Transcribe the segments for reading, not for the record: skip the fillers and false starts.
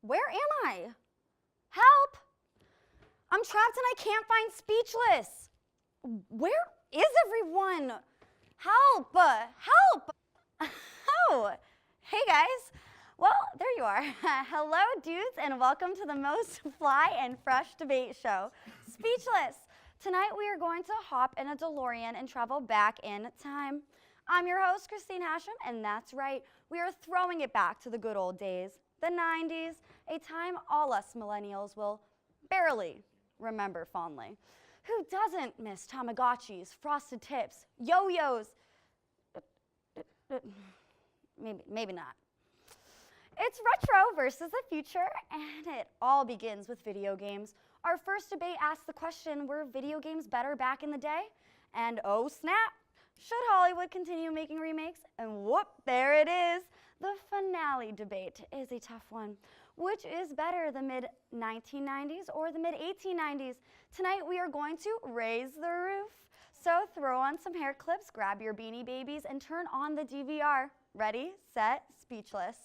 Where am I? Help! I'm trapped and I can't find Speechless. Where is everyone? Help! Help! Oh, hey guys. Well, there you are. Hello, dudes, and welcome to the most fly and fresh debate show, Speechless. Tonight we are going to hop in a DeLorean and travel back in time. I'm your host, Christine Hashem, and that's right, we are throwing it back to the good old days, the 90s, a time all us millennials will barely remember fondly. Who doesn't miss Tamagotchis, frosted tips, yo-yos? Maybe not. It's retro versus the future, and it all begins with video games. Our first debate asked the question, were video games better back in the day? And oh snap, should Hollywood continue making remakes? And whoop, there it is. The finale debate is a tough one. Which is better, the mid-1990s or the mid-1890s? Tonight we are going to raise the roof. So throw on some hair clips, grab your beanie babies, and turn on the DVR. Ready, set, speechless.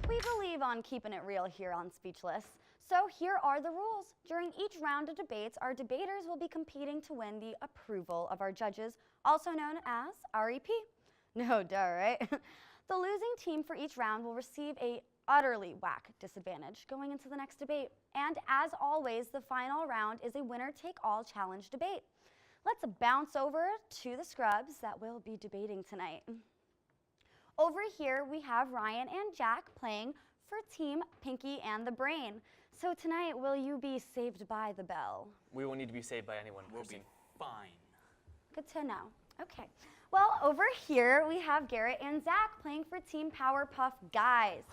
We believe on keeping it real here on Speechless. So here are the rules. During each round of debates, our debaters will be competing to win the approval of our judges, also known as REP. No duh, right? The losing team for each round will receive a utterly whack disadvantage going into the next debate. And as always, the final round is a winner-take-all challenge debate. Let's bounce over to the scrubs that will be debating tonight. Over here, we have Ryan and Jack playing for Team Pinky and the Brain. So tonight, will you be saved by the bell? We won't need to be saved by anyone. We'll be fine. Good to know. Okay. Well, over here, we have Garrett and Zach playing for Team Powerpuff Guys.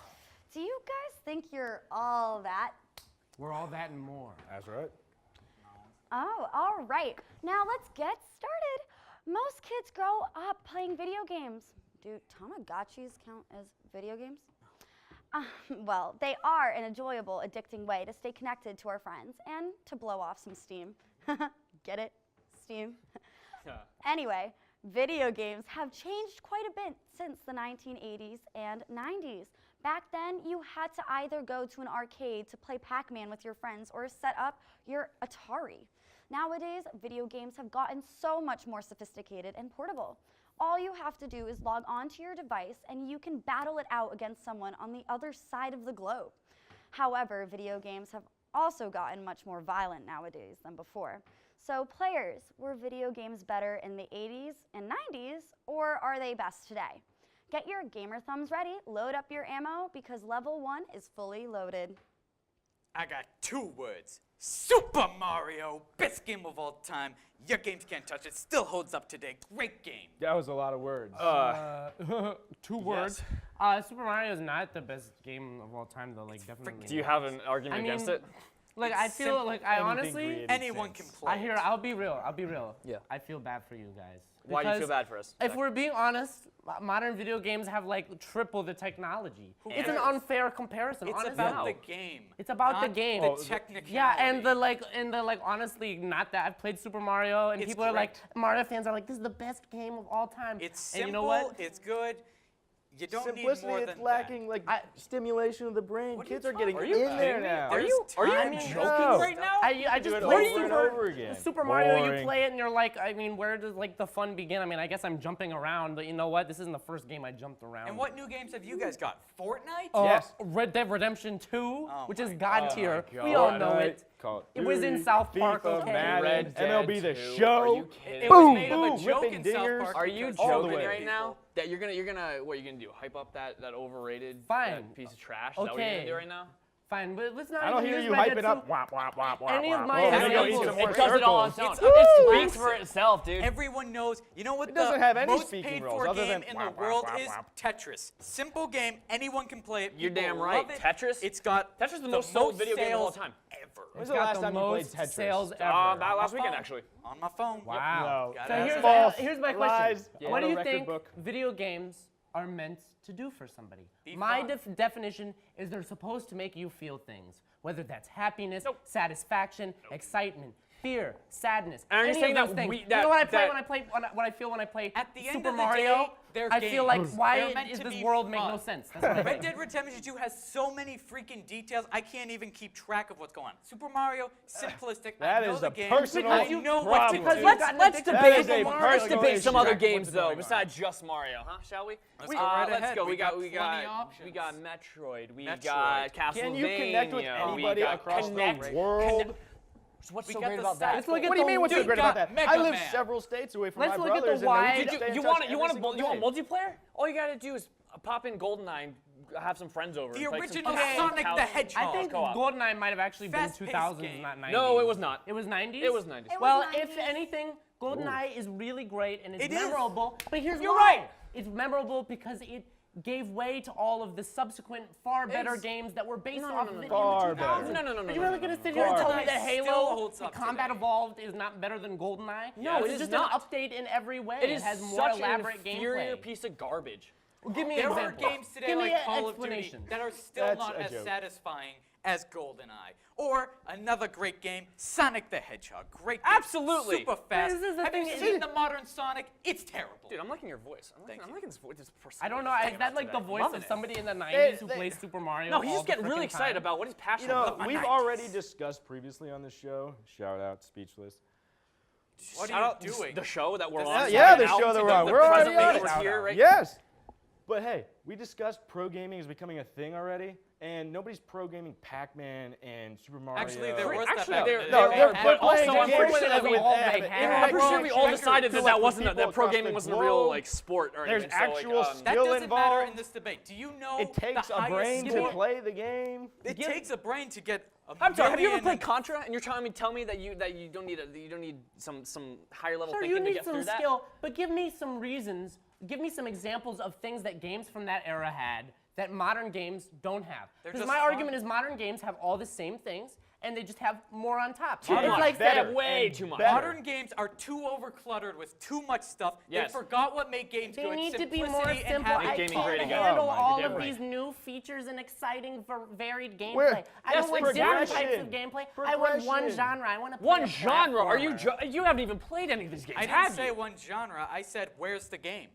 Do you guys think you're all that? We're all that and more. That's right. Oh, all right. Now let's get started. Most kids grow up playing video games. Do Tamagotchis count as video games? Well, they are an enjoyable, addicting way to stay connected to our friends and to blow off some steam. Get it? Steam? Yeah. Anyway, video games have changed quite a bit since the 1980s and 90s. Back then, you had to either go to an arcade to play Pac-Man with your friends or set up your Atari. Nowadays, video games have gotten so much more sophisticated and portable. All you have to do is log on to your device and you can battle it out against someone on the other side of the globe. However, video games have also gotten much more violent nowadays than before. So players, were video games better in the 80s and 90s, or are they best today? Get your gamer thumbs ready, load up your ammo, because level 1 is fully loaded. I got 2 words. Super Mario, best game of all time. Your games can't touch it. Still holds up today. Great game. That was a lot of words. 2 words. Super Mario is not the best game of all time, though. Like, definitely. Do you have an argument against it? Like, It's I feel simple. like I honestly. created Anyone sense. can play. I'll be real. I'll be real. Yeah. I feel bad for you guys. Why do you feel Because bad for us? If we're being honest, modern video games have like triple the technology. It's an cares? unfair comparison. It's honestly. about the game. It's about the not game. The Oh, technicality. Yeah, and the honestly, not that I've played Super Mario, and It's people are like, great. Mario fans are like, this is the best game of all time. It's and simple. you know what? It's good. You don't Simplicity, need more it's than lacking like I- stimulation of the brain. What are you Kids are talking getting about? in Are you there kidding me? now. There's Are you time joking No. right now? I just it played over and Super, over again. Super Mario. You Boring. play it and you're like, I mean, where does like the fun begin? I mean, I guess I'm jumping around, but you know what? This isn't the first game I jumped around. And what new games have you guys got? Fortnite? Yes. Red Dead Redemption 2, Oh which is my God Oh tier. my We all God. know it. Call of It was in Duty, South Park, FIFA, okay? Madden, Red Dead MLB The 2. Show. Are you kidding? It Boom, was made boom, of a joke whipping in South dingers. Park. Are you because all the joking way. right now? That you're gonna what are you gonna do? Hype up that overrated Fine. piece of trash? Is that what you're Okay. gonna do right now? Fine, but let's not I don't even hear use you Red hype Dead it up. 2. Wop, wop, wop, wop, Any of wop. my Oh, examples- we gotta eat some more It does it all on its circles. own. It's It a speaks for itself, dude. Everyone knows. You know what It doesn't have any most speaking paid roles for other game than in the wop, wop, world wop, is wop. Tetris. Simple game. Anyone can play it. You're People damn right. love it. Tetris? It's got Tetris is the the most sold video game of all sales time. ever. When's It's the got last the time you played most Tetris? sales ever. That last my weekend phone. actually. On my phone. Wow. Gotta So have here's it. False. here's my Lies. question. On What do a you record think book. video games are meant to do for somebody? Be My fun. definition is they're supposed to make you feel things. whether that's happiness, satisfaction, excitement, fear, sadness. And are you any saying of those that things. we- that- you know what I that- play what I feel when I play At the end Super of the Mario? day, they're I feel like games. why They're meant is to this be world make no fun. sense? That's what I Red think. Dead Redemption 2 has so many freaking details, I can't even keep track of what's going on. Super Mario, simplistic. That I know is the a game. personal I know what to problem. do. Because Let's gotten let's addicted debate to Super let's Mario debate games. some other Track of games what's though going on. besides just Mario, huh? Shall we? Let's go right Let's ahead. go. We We got got plenty options. we got Metroid. We Metroid. got Castlevania. Can you connect with we anybody got across Connect. the world? What's We so got great the about that? Let's look at What do you the- mean? What's so Dude, great got about that? Mega I live Man. several states away from Let's my look at the brothers, wide- and we Did stay in you touch want every to single you want day. multiplayer? All you gotta do is pop in GoldenEye, have some friends over. The and play some original couch- Sonic couch- the Hedgehog. I think co-op. GoldenEye might have actually been Fast-paced 2000s, game. not 90s. No, it was not. It was 90s? It was 90s. It was Well, 90s. if anything, GoldenEye is really great and it's It is. memorable. But here's You're why. right. It's memorable because it gave way to all of the subsequent far better games that were based off of it in the Far 2000s. better. No. Are you really going to sit here and Far tell me that better. Still Halo holds up Combat today. Evolved is not better than GoldenEye? No, it's it is just not. an update in every way. It is has more such elaborate an inferior gameplay. piece of garbage. Give me There an are example. games today Give me like an Call of Duty explanation. that are still That's not a as joke. satisfying as GoldenEye. Or another great game, Sonic the Hedgehog. Great game. Absolutely. Super fast. this is the Have you thing, seen the modern Sonic? It's terrible. Dude, I'm liking your voice. I'm Thank liking this voice. This I don't know. personality Is that like the today. voice Loving of it. somebody in the 90s who they- plays Super Mario? No, he's all just the getting really frickin' excited time? about what he's You passionate know, about. we've 90s. already discussed previously on the show. Shout out, Speechless. What Shout are out you doing? the show that we're This on. is Yeah, right the now. show that we're on. The We're already present on day it. we're here, right? Yes. But hey, we discussed pro gaming is becoming a thing already, and nobody's pro gaming Pac-Man and Super Mario. Actually, there was Actually, that back they're- in the No, day. they're Had playing also, I'm games pretty sure that with we all have they it. had. I'm pretty sure we all Checker decided that to that let wasn't people that pro across gaming the wasn't a real globe. like sport or There's anything. So, actual like, That skill doesn't matter involved. in this debate. Do you know It takes the a highest brain score? to play the game. It takes a brain to get a I'm sorry. Have you ever million- played Contra? And you're trying to tell me that you don't need some higher level Sure, thinking you to need get some through that? skill, but give me some reasons. Give me some examples of things that games from that era had that modern games don't have. They're Because just my fun. argument is modern games have all the same things, and they just have more on top. Too it's much. like better. saying, Way and too much. better. Modern games are too overcluttered with too much stuff. Yes. They forgot what made games they good. need to be more Simplicity and simple. having I Make gaming can't great again. handle Oh my all God. of these new features and exciting, varied gameplay. Where- I Yes, don't want different types progression. of gameplay. I want one Progression. genre. I want to play One a genre? Are you platformer. you haven't even played any of these games? I have didn't say you? one genre. I said, where's the game?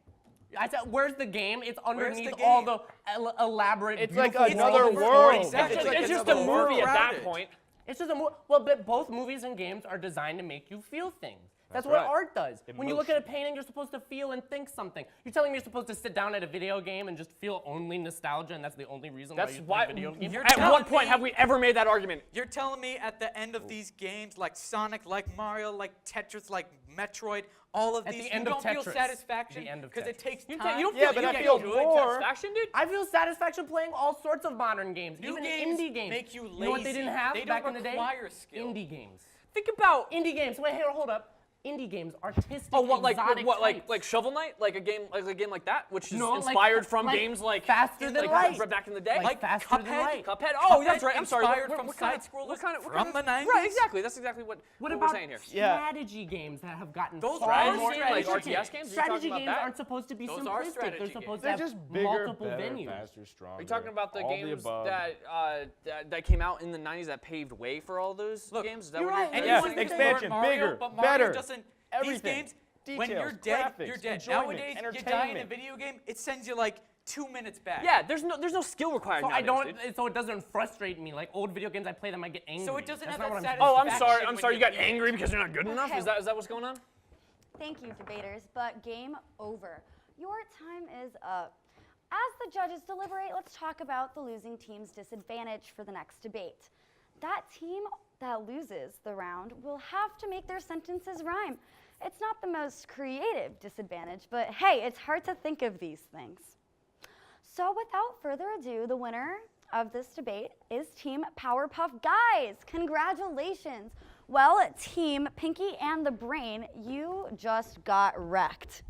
I said, where's the game? It's underneath the all game? the elaborate, It's like beautiful another world of world. stories. Exactly. It's just a another world. movie at that Crowded. point. It's just well, but both movies and games are designed to make you feel things. That's what right. art does. When you look at a Emotion. painting, you're supposed to feel and think something. You're telling me you're supposed to sit down at a video game and just feel only nostalgia, and that's the only reason That's why you why. play video games? You're At telling what point me- have we ever made that argument? You're telling me at the end of these games, like Sonic, like Mario, like Tetris, like Metroid, all of At these, the you end of don't feel Tetris. satisfaction The end of because it Tetris. takes You time. don't Yeah, feel, but you I get feel good more- satisfaction, dude. I feel satisfaction playing all sorts of modern games, New even games indie games. make you You know what they lazy. didn't have They back don't in the day? require skill. Indie games. Think about. Indie games. Wait, here, hold up. Indie games, artistic, Oh, what like exotic like types. Shovel Knight, like a game like that, which is No, like- inspired from like games like Faster Than like Light. back in the day, Like Faster Than Cuphead. Light. Cuphead. Oh, that's Cuphead right. I'm sorry. inspired What- from what kind of- side-scrollers what kind of from the 90s? Right, exactly. That's exactly what What we're about saying here. Yeah. strategy games that have gotten Those far are more strategy intricate? games. RTS games? Are you Strategy talking about games that? aren't supposed to be Those are simplistic. strategy They're supposed They're to have just bigger, multiple better, venues. faster, stronger. Are you talking about the all games above. that came out in the 90s that paved way for all those Look, games? Is that you're what right. And Yeah, you think expansion, Mario, bigger, but Mario better, doesn't. everything. These games, when you're Details, dead, graphics, you're dead. enjoyment, Nowadays, you die in a entertainment. video game, it sends you like 2 minutes back. Yeah, there's no skill required. So I nowadays, don't. dude. So it doesn't frustrate me. Like old video games, I play them, I get angry. So it doesn't That's have not that what I'm saying. Oh, I'm satisfaction sorry. I'm when sorry. You got beat it. angry because you're not good enough. Okay. Is that what's going on? Thank you, debaters, but game over. Your time is up. As the judges deliberate, let's talk about the losing team's disadvantage for the next debate. That team that loses the round will have to make their sentences rhyme. It's not the most creative disadvantage, but hey, it's hard to think of these things. So without further ado, the winner of this debate is Team Powerpuff Guys. Congratulations. Well, Team Pinky and the Brain, you just got wrecked.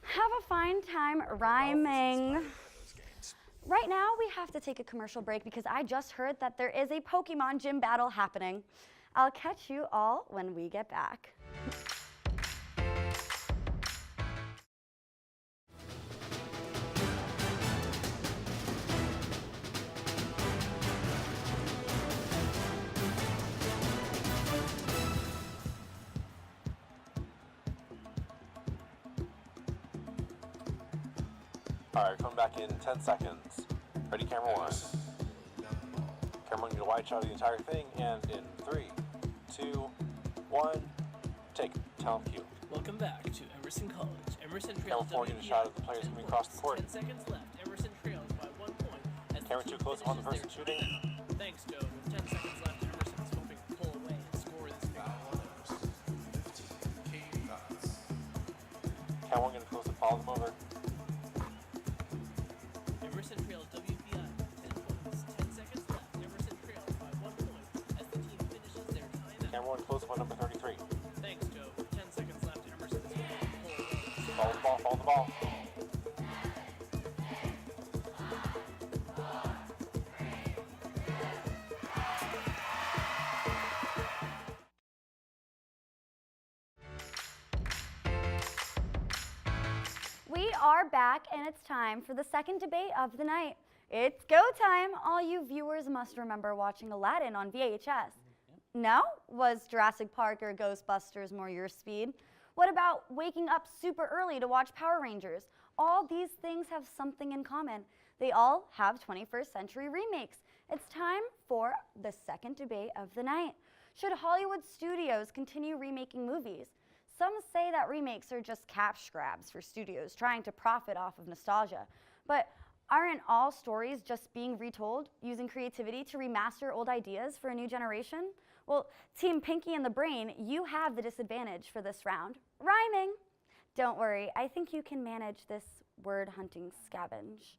Have a fine time rhyming. Right now, we have to take a commercial break because I just heard that there is a Pokemon gym battle happening. I'll catch you all when we get back. Alright, coming back in 10 seconds. Ready, camera 1. Camera 1, get a wide shot of the entire thing, and in 3, 2, 1, take. Talent cue. Welcome back to Emerson College. Emerson Camera trails 4, get a shot of the players coming across the court. 10 seconds left. Emerson trails by 1 point. As the Camera team 2 close on the finishes person their shooting. timeout. Thanks, Joe. With 10 seconds left, Emerson is hoping to pull away and score this big one. Camera 1, get a close up, follow them over. Emerson trails WPI by 10 points. 10 seconds left. Emerson trails by 1 point as the team finishes their timeout. Camera 1, close up on number 33. Thanks, Joe. With 10 seconds left, Emerson is hoping to pull away and score. Follow the ball, follow the ball. We are back, and it's time for the second debate of the night. It's go time. All you viewers must remember watching Aladdin on VHS. No? Was Jurassic Park or Ghostbusters more your speed? What about waking up super early to watch Power Rangers? All these things have something in common. They all have 21st century remakes. It's time for the second debate of the night. Should Hollywood studios continue remaking movies? Some say that remakes are just cash grabs for studios trying to profit off of nostalgia. But aren't all stories just being retold, using creativity to remaster old ideas for a new generation? Well, Team Pinky and the Brain, you have the disadvantage for this round. Rhyming. Don't worry, I think you can manage this word hunting scavenge.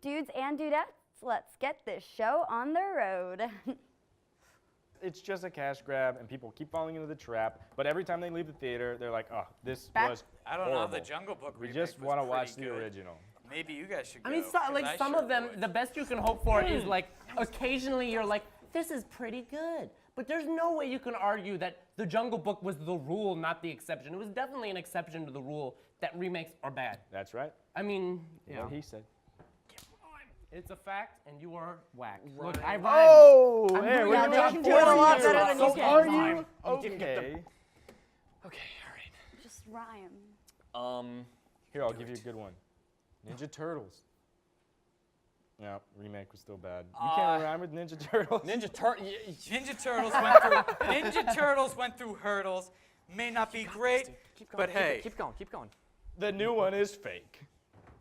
Dudes and dudettes, let's get this show on the road. It's just a cash grab, and people keep falling into the trap. But every time they leave the theater, they're like, "Oh, this was I don't know. horrible. The Jungle Book We remake just was want to pretty watch the good. original." Maybe you guys should go. I mean, 'cause like I some sure of them, would. the best you can hope for is like occasionally you're like, this is pretty good. But there's no way you can argue that the Jungle Book was the rule, not the exception. It was definitely an exception to the rule that remakes are bad. That's right. I mean, yeah. What he said. It's a fact, and you are whack. Look, I rhymed. Oh, I'm hey, doing we're my doing job it for for you. you. a lot better than you So can. are you You didn't get the- okay? Okay, all right. Just rhyme. Here, I'll give you a good one. Ninja Turtles. No, remake was still bad. You can't rhyme with Ninja Turtles. Ninja Turtles went through hurdles. May not be great, but hey, Keep going, keep going. The new one is fake.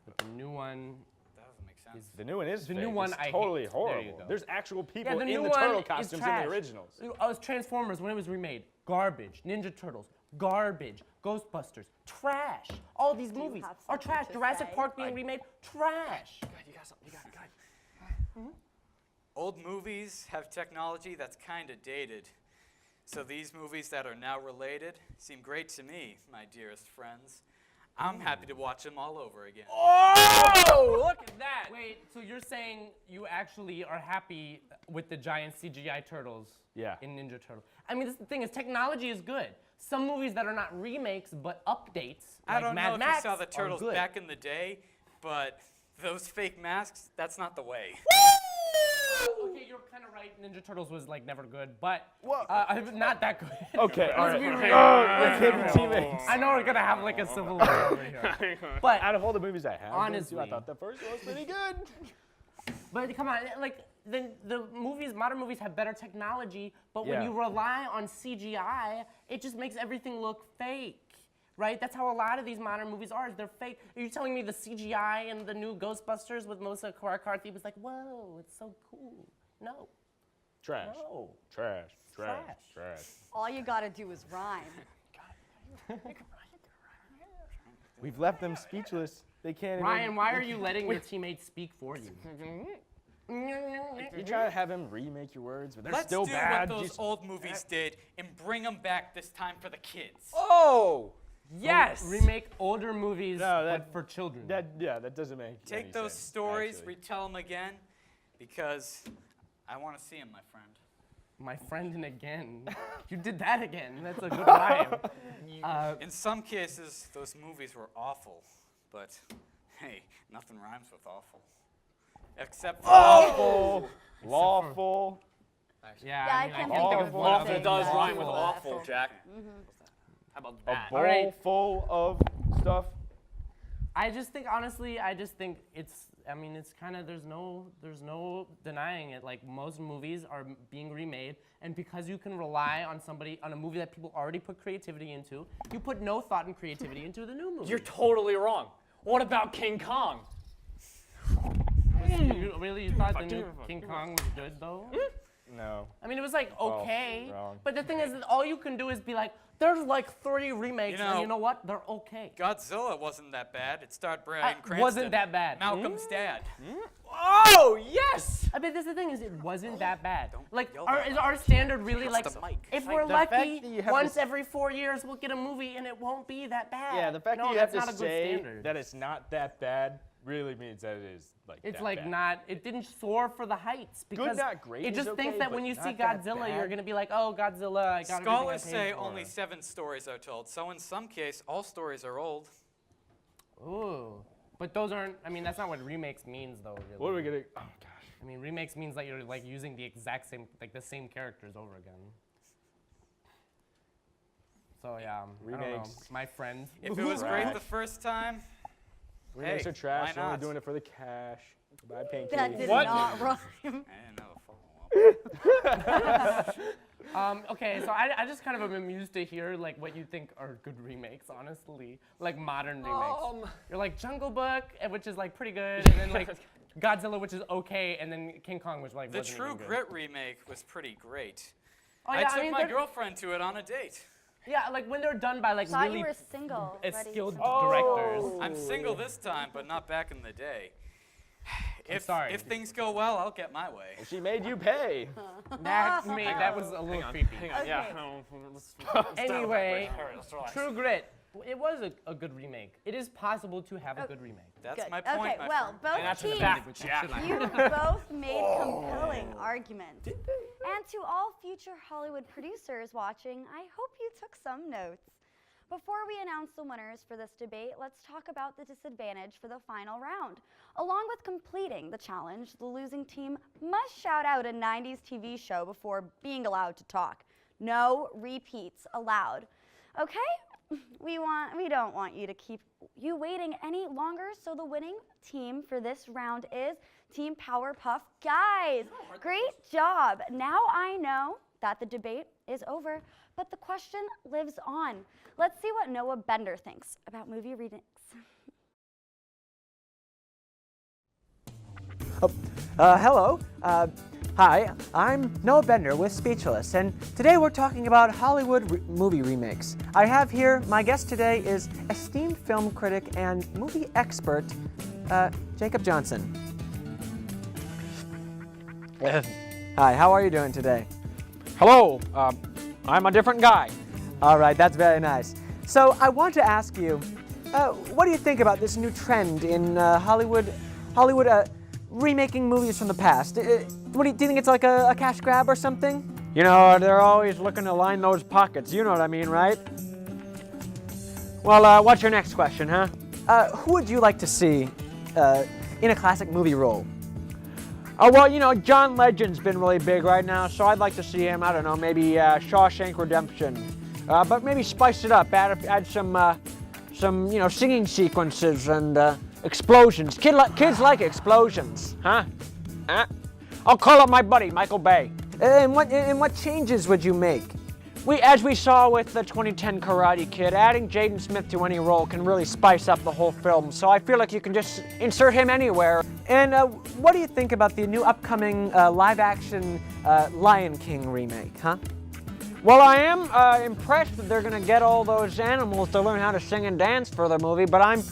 But the new one, that doesn't make sense. The new one is The fake. new one it's I hate. totally There you horrible. go. There's actual yeah, people the in new the one turtle is costumes in trash. the originals. Was Transformers when it was remade. Garbage. Ninja Turtles. Garbage. Ghostbusters. Trash. All these movies have are something trash. to Jurassic say? Park being remade. Trash. You got something, you got it, go ahead. Old movies have technology that's kind of dated. So these movies that are now related seem great to me, my dearest friends. I'm happy to watch them all over again. Oh, look at that. Wait, so you're saying you actually are happy with the giant CGI turtles Yeah. in Ninja Turtles? I mean, the thing is, technology is good. Some movies that are not remakes but updates, I like don't Mad know Max, if you saw the Turtles are good. back in the day, but those fake masks, that's not the way. Okay, you're kind of right. Ninja Turtles was like never good, but Well- not that good. Okay, all right. be real. Let's hit the teammates. I know we're gonna have like a civil war over here, but Out of all the movies I have, been to, Honestly. I thought the first one was pretty good. come on, like the movies, modern movies have better technology, but when Yeah. you rely on CGI, it just makes everything look fake. Right? That's how a lot of these modern movies are. They're fake. Are you telling me the CGI in the new Ghostbusters with Melissa McCarthy was like, whoa, it's so cool? No. Trash. No. Trash. Trash. Trash. Trash. All you gotta do is rhyme. We've left them speechless. They can't Ryan, even. why are you letting your teammates speak for you? You try to have him remake your words, but they're Let's still do bad. what those Just- old movies did and bring them back this time for the kids. Oh, yes. Remake older movies No, but for children. that doesn't make Take any those sense, stories, actually. retell them again, because I want to see them, my friend. My friend and again. You did that again. That's a good rhyme. In some cases, those movies were awful, but hey, nothing rhymes with awful. Except for Lawful. Lawful. Yeah, Yeah, I I mean, can't think think of of one one Awful thing does that's rhyme with awful. awful, Jack. How about A that? bowl right. full of stuff. I just think, honestly, it's kind of, there's no denying it. Like, most movies are being remade, and because you can rely on a movie that people already put creativity into, you put no thought and creativity into the new movie. You're totally wrong. What about King Kong? You really thought the new King Kong was good, though? No. I mean, it was like okay, wrong. but the thing is that all you can do is be like, there's like 30 remakes, and you know what? They're okay. Godzilla wasn't that bad. It starred Bryan Cranston. Wasn't that bad. Malcolm's dad. Oh, yes! I mean, that's the thing is, it wasn't that bad. Like, yell that is our standard really like, the mic. if we're the fact lucky, that you have once to every 4 years we'll get a movie and it won't be that bad. Yeah, the fact no, that you have that's to not a good say standard. that it's not that bad really means that it is like It's that like bad. not, it didn't soar for the heights because not great it is just thinks okay, that but when you see not that Godzilla, you're bad. gonna be like, oh, Godzilla, I got Scholars everything I paid say for. only 7 stories are told, so in some case, all stories are old. Ooh, but those aren't. I mean, that's not what remakes means, though. Really. What are we gonna? Oh gosh. I mean, remakes means that you're like using the exact same, like the same characters over again. So yeah, I don't know. Remakes. My friend. If it was great Trash. the first time, Remakes hey, are trash. why They're only not? doing it for the cash. Buy pancakes. That did What? not rhyme. I didn't know the follow-up. Okay, so I just kind of am amused to hear like what you think are good remakes, honestly, like modern remakes. You're like Jungle Book, which is like pretty good, and then like Godzilla, which is okay, and then King Kong, which like The wasn't True even good. Grit remake was pretty great. Oh, I yeah, took mean, my they're- girlfriend to it on a date. Yeah, like when they're done by like Thought really you were single. ready skilled to- directors. I'm single this time, but not back in the day. sorry. If things go well, I'll get my way. She made you pay. That was a little creepy. Hang on, Okay. yeah. No, let's Anyway, All right, let's relax. True Grit. It was a good remake. It is possible to have a good remake. That's Good. my point, Okay, my well, friend. both And that's in the teams, back, Jack. you both made compelling arguments. And to all future Hollywood producers watching, I hope you took some notes. Before we announce the winners for this debate, let's talk about the disadvantage for the final round. Along with completing the challenge, the losing team must shout out a 90s TV show before being allowed to talk. No repeats allowed. Okay? We don't want you to keep you waiting any longer, so the winning team for this round is Team Powerpuff Guys. Great job. Now I know that the debate is over, but the question lives on. Let's see what Noah Bender thinks about movie readings. Hello. Hi, I'm Noah Bender with Speechless, and today we're talking about Hollywood movie remakes. I have here, my guest today is esteemed film critic and movie expert, Jacob Johnson. Hi, how are you doing today? Hello, I'm a different guy. All right, that's very nice. So I want to ask you, what do you think about this new trend in Hollywood remaking movies from the past? Do you think it's like a cash grab or something? You know, they're always looking to line those pockets, you know what I mean, right? Well, what's your next question, huh? Who would you like to see in a classic movie role? Oh, well, you know, John Legend's been really big right now, so I'd like to see him, I don't know, maybe Shawshank Redemption. But maybe spice it up, add some, you know, singing sequences and explosions. Kids like explosions, huh? I'll call up my buddy, Michael Bay. And what changes would you make? As we saw with the 2010 Karate Kid, adding Jaden Smith to any role can really spice up the whole film, so I feel like you can just insert him anywhere. And what do you think about the new upcoming live-action Lion King remake, huh? Well, I am impressed that they're going to get all those animals to learn how to sing and dance for the movie, but I'm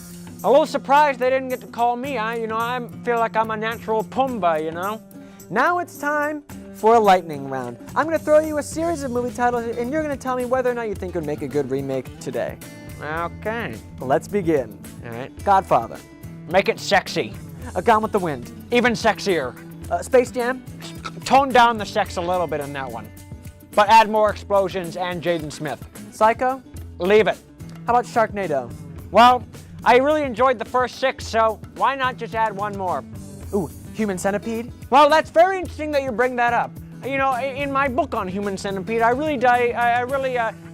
a little surprised they didn't get to call me. I feel like I'm a natural Pumbaa, you know? Now it's time for a lightning round. I'm going to throw you a series of movie titles, and you're going to tell me whether or not you think would make a good remake today. Okay. Let's begin. All right. Godfather. Make it sexy. Gone with the Wind. Even sexier. Space Jam. Tone down the sex a little bit in that one. But add more explosions and Jaden Smith. Psycho. Leave it. How about Sharknado? Well, I really enjoyed the first 6, so why not just add one more? Ooh, Human Centipede. Well, that's very interesting that you bring that up. you know, in my book on human centipede, I really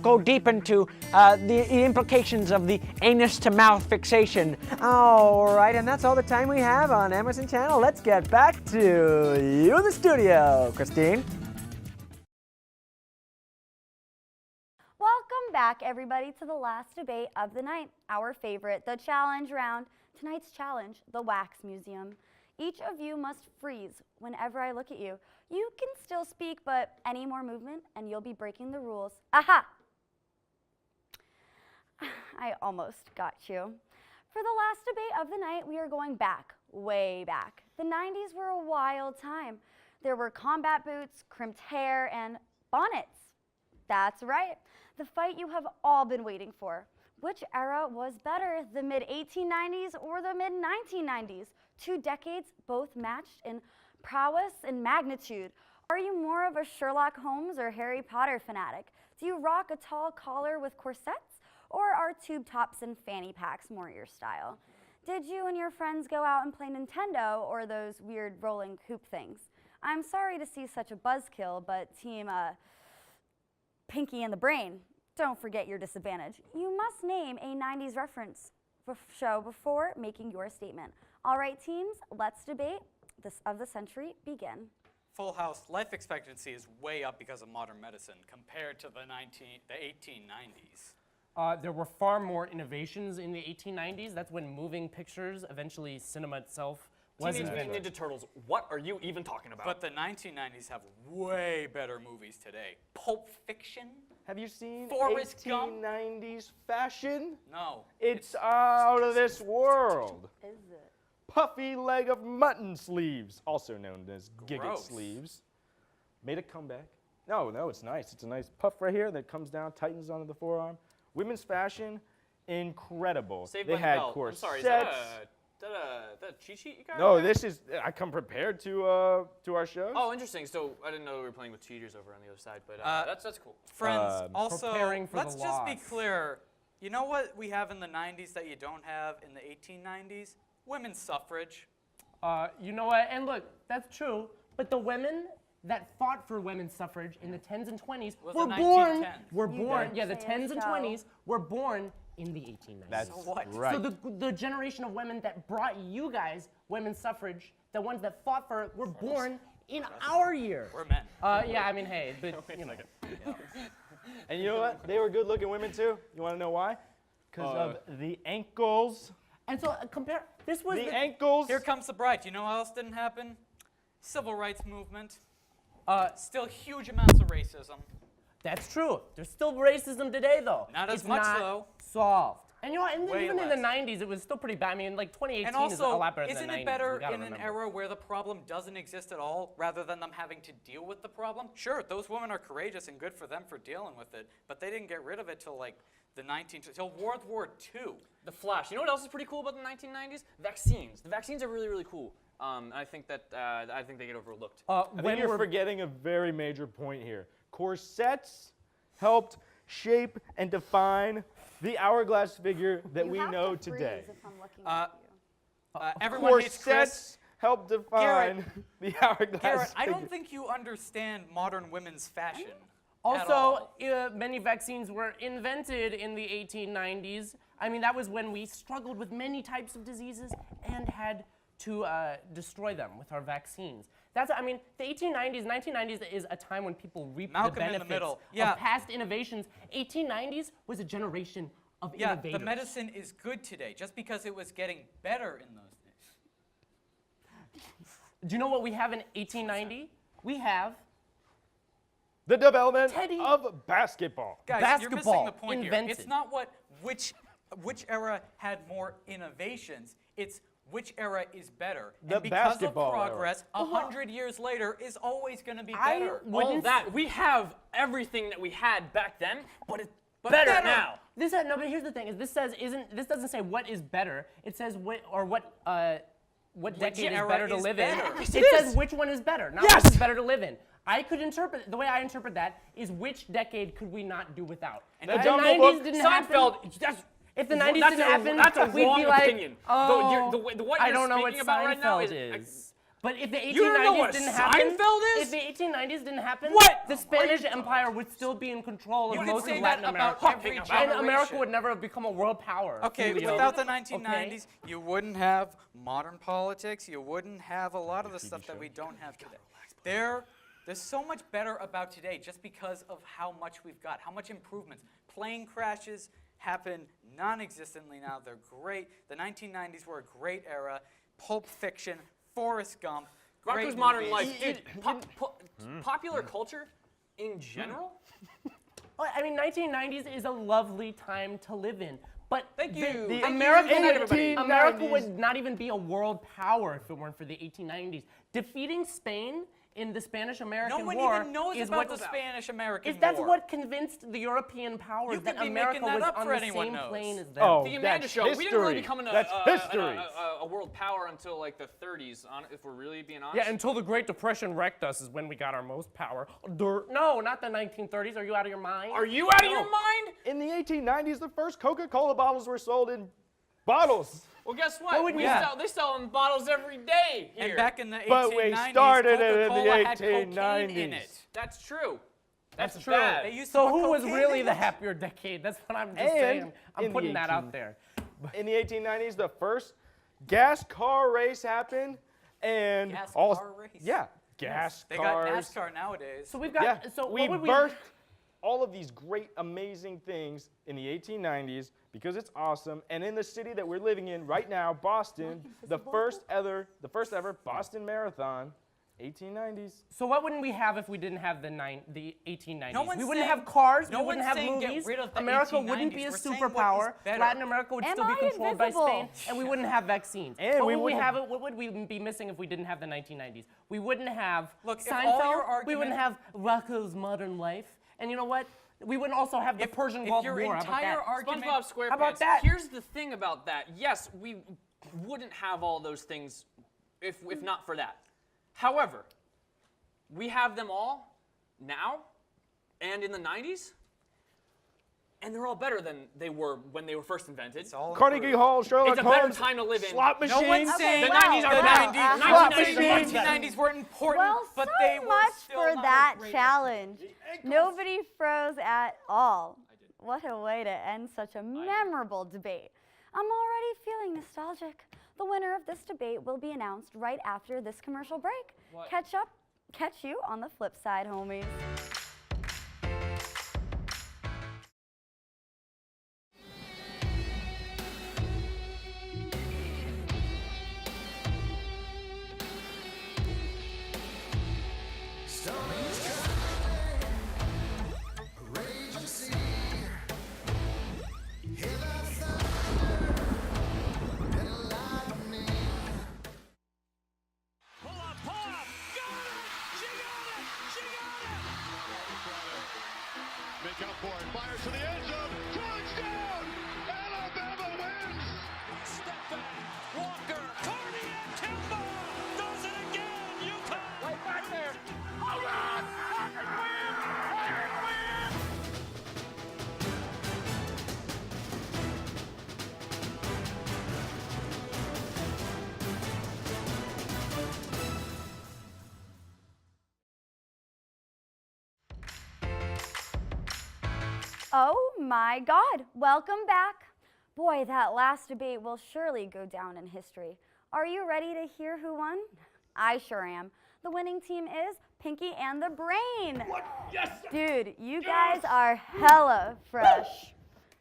go deep into the implications of the anus to mouth fixation. All right, and that's all the time we have on Emerson Channel. Let's get back to you in the studio, Christine. Welcome back, everybody, to the last debate of the night, our favorite, the challenge round. Tonight's challenge, the Wax Museum. Each of you must freeze whenever I look at you. You can still speak, but any more movement and you'll be breaking the rules. Aha! I almost got you. For the last debate of the night, we are going back, way back. The 90s were a wild time. There were combat boots, crimped hair, and bonnets. That's right, the fight you have all been waiting for. Which era was better, the mid-1890s or the mid-1990s? 2 decades, both matched in prowess and magnitude. Are you more of a Sherlock Holmes or Harry Potter fanatic? Do you rock a tall collar with corsets? Or are tube tops and fanny packs more your style? Did you and your friends go out and play Nintendo or those weird rolling hoop things? I'm sorry to see such a buzzkill, but team Pinky and the Brain, don't forget your disadvantage. You must name a 90s reference show before making your statement. All right, teams, let's debate this of the century begin. Full House, life expectancy is way up because of modern medicine compared to the 1890s. There were far more innovations in the 1890s. That's when moving pictures, eventually cinema itself, was Teenage invented. Mutant Ninja Turtles, what are you even talking about? But the 1990s have way better movies today. Pulp Fiction? Have you seen Forrest Gump? 1890s fashion? No. It's out of this world. Is it? Puffy leg of mutton sleeves, also known as Gigot Gross. sleeves, made a comeback. No, it's nice. It's a nice puff right here that comes down, tightens onto the forearm. Women's fashion, incredible. Saved they by the had Bell. corsets. I'm sorry, is that a cheat sheet you got? No, over there? this is. I come prepared to our shows. Oh, interesting. So I didn't know we were playing with cheaters over on the other side, but that's cool. Friends, also, preparing for the let's just be loss. clear. You know what we have in the 90s that you don't have in the 1890s? Women's suffrage. You know what? And look, that's true. But the women that fought for women's suffrage in the 10s and 20s Was were the born. 1910s. Were born. Yeah, the Say 10s and so. 20s were born in the 1890s. That's So what? right. So the generation of women that brought you guys women's suffrage, the ones that fought for it, were born in our year. We're men. Yeah, I mean, hey, but you know. And you know what? They were good-looking women too. You want to know why? Because of the ankles. And so compare. This was The ankles. Here comes the bride. You know what else didn't happen? Civil rights movement. Still huge amounts of racism. That's true. There's still racism today, though. Not as It's much, not though. Solved. And you know what? And Way even in less. the 90s, it was still pretty bad. I mean, like 2018 And is a also, lot better than isn't the 90s. it better You gotta in an remember. era where the problem doesn't exist at all, rather than them having to deal with the problem? Sure, those women are courageous and good for them for dealing with it, but they didn't get rid of it till like the till World War II. The Flash. You know what else is pretty cool about the 1990s? Vaccines. The vaccines are really, really cool. I think that I think they get overlooked. I think you're forgetting a very major point here. Corsets helped shape and define the hourglass figure that You we have know to freeze today. if I'm looking at you. Everyone hates Chris. Corsets helped define the hourglass Garrett, I figure. don't think you understand modern women's fashion. at Also, all. many vaccines were invented in the 1890s. I mean, that was when we struggled with many types of diseases and had to destroy them with our vaccines. That's, I mean, the 1890s, 1990s is a time when people reaped Malcolm the in the benefits middle. Yeah. of past innovations. 1890s was a generation of Yeah, innovators. the medicine is good today, just because it was getting better in those days. Do you know what we have in 1890? We have The development Teddy. of basketball. Guys, you're missing Basketball the point invented. here. It's not which era had more innovations. It's which era is better. The and because of basketball era. progress, 100 years later is always going to be I better. would- All that. We have everything that we had back then, but it's better now. This no, but here's the thing: is this doesn't say what is better. It says what decade is era better to is live better? in. Yes, It says which one is better, not Yes! which is better to live in. I could interpret the way I interpret that is which decade could we not do without. And If the the Jungle 90s Book, didn't happen, Seinfeld. That's if the 90s that's didn't happen, that's a we'd wrong be like, opinion. oh, the what I you're don't know what speaking about right now Seinfeld is. But if the 1890s You don't know what didn't happen, Seinfeld is? if the 1890s didn't happen, What? the Spanish Empire would still be in control You of could most say of that Latin about America. every And generation. America would never have become a world power. Okay, Julio. without the 1990s, you wouldn't have modern politics. You wouldn't have a lot of the stuff that we don't have today. There's so much better about today just because of how much we've got, how much improvements. Plane crashes happen non-existently now. They're great. The 1990s were a great era. Pulp Fiction, Forrest Gump. Rocco's great Modern movies. Life. Dude, popular culture in general? Well, I mean, 1990s is a lovely time to live in. But Thank you. Thank you. America, Good night, would, everybody. America would not even be a world power if it weren't for the 1890s. Defeating Spain in the Spanish-American No one War even knows is about what the Spanish-American War. That's what convinced the European powers You that could be America making that was up on for the anyone same knows. plane as them. Oh, The Amanda that's Show. We didn't really history. become That's history. a world power until like the 30s, if we're really being honest. Yeah, until the Great Depression wrecked us is when we got our most power. No, not the 1930s. Are you out of your mind? Are you out of your mind? In the 1890s, the first Coca-Cola bottles were sold in bottles. Well, guess what? would We we- they sell them bottles every day here. And back in the 1890s, But we started it in the Coca-Cola had cocaine in 1890s. it. That's true. That's true. bad. They used to So put who was cocaine really in the it. happier decade? That's what I'm just And saying. I'm in the putting that 18 out there. In the 1890s, the first gas car race happened, and Gas all car race? yeah, gas They cars. got NASCAR nowadays. So we've got. Yeah, So we what would we? birthed all of these great, amazing things in the 1890s because it's awesome. And in the city that we're living in right now, Boston, the first ever Boston Marathon, 1890s. So what wouldn't we have if we didn't have the 1890s? No one's we wouldn't saying- have cars. no we wouldn't one's have saying get movies. rid of the America wouldn't 1890s. be a We're saying what is superpower. better. Latin America would Am still be I controlled by invisible? Spain, and we wouldn't have vaccines. And what we would we wouldn't- have? What would we be missing if we didn't have the 1990s? We wouldn't have Look, if all Seinfeld. your We wouldn't argument- have Rocco's Modern Life. And you know what? We wouldn't also have the Persian Gulf your War. How about entire that? argument, SpongeBob SquarePants. How about that? Here's the thing about that. Yes, we wouldn't have all those things if not for that. However, we have them all now and in the 90s, and they're all better than they were when they were first invented. It's all Carnegie improved. Hall, Sherlock It's a better Holmes, time to live in. slot No machines. one's saying The well, 90s are well, bad. uh-huh. 1990s weren't important, Well, but so they were much still for not that as great as- challenge. Nobody froze at all. What a way to end such a memorable debate. I'm already feeling nostalgic. The winner of this debate will be announced right after this commercial break. What? Catch you on the flip side, homies. Pull up, pull up. Got it! She got it! She got it! Make up for it. Fires to the end zone. Touchdown! Alabama wins! Step back. Walker. Carney and Kimba. Does it again. Utah. Right back there. All right. Packers win. Packers win. Oh my God, welcome back. Boy, that last debate will surely go down in history. Are you ready to hear who won? I sure am. The winning team is Pinky and the Brain. What? Yes! Dude, you guys are hella fresh.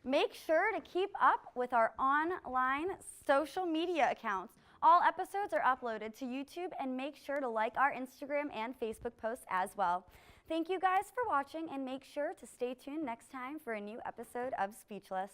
Make sure to keep up with our online social media accounts. All episodes are uploaded to YouTube, and make sure to like our Instagram and Facebook posts as well. Thank you guys for watching, and make sure to stay tuned next time for a new episode of Speechless.